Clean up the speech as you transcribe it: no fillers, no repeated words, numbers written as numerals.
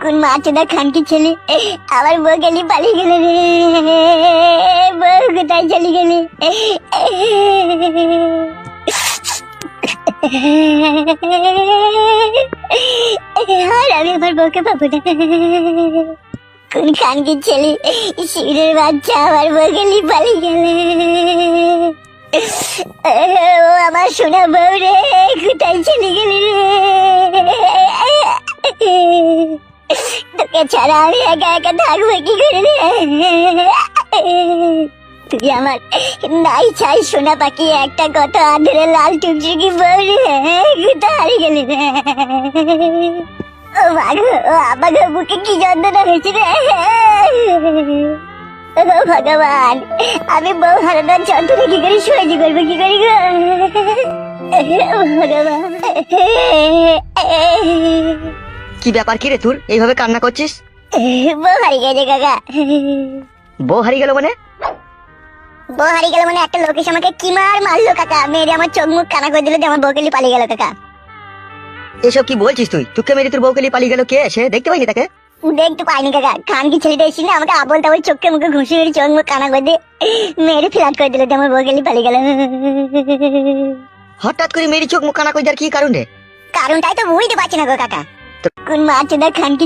কোন মাছটা খানকি ছেলে আমার বউ গেলি পালিয়ে গেল রে। বউ কোথায় চলে গেলি? আর আমি আমার বউকে পাবো না। কোন খানকি ছেলে শিবিরের বাচ্চা আমার বউ গেলি পালিয়ে গেলে। ও আমার সোনা বউ রে, কোথায় চলে গেলি রে? তোকে ছাড়া আমি একা একা থাকবো কি করে রে? তুই আমার নাই চাই সোনা পাখি একটা কত আদরে লাল টুকটুকি বউ রে, কোথায় হারিয়ে গেলি রে? ও মাগো, ও আমাকে বুকে কি যন্ত্রণা হয়েছে রে। ও ভগবান, আমি বউ হারানোর যন্ত্রণা কি করে সহ্য করবো, কি করি গো ভগবান। কি ব্যাপার, কি রে তোর এইভাবে কান্না করছিস? বউ হারিয়ে গেছে কাকা। বউ হারিয়ে গেল মানে? বউ হারিয়ে গেল মানে একটা লোক এসে আমাকে কি মারলো কাকা, মেরে আমার চোখ মুখ কানা করে দিল যে আমার বউকে নিয়ে পালিয়ে গেল কাকা। এসব কি বলছিস তুই? তোকে মেরে তোর বউকে নিয়ে পালিয়ে গেল কে? সে দেখতে পাইনি তাকে? দেখতে পাইনি কাকা, খানকি ছেলেটা এসে না আমাকে আবল তাবল চোখে মুখে ঘুষি মেরে চোখ মুখ কানা করে দিয়ে মেরে ফ্ল্যাট করে দিল যে আমার বউকে নিয়ে পালিয়ে গেল। হঠাৎ করে মেরে চোখ মুখ কানা করে দেওয়ার কি কারণ রে? কারণটাই তো বুঝতে পারছি না গো কাকা। কোন মাছটা খানকি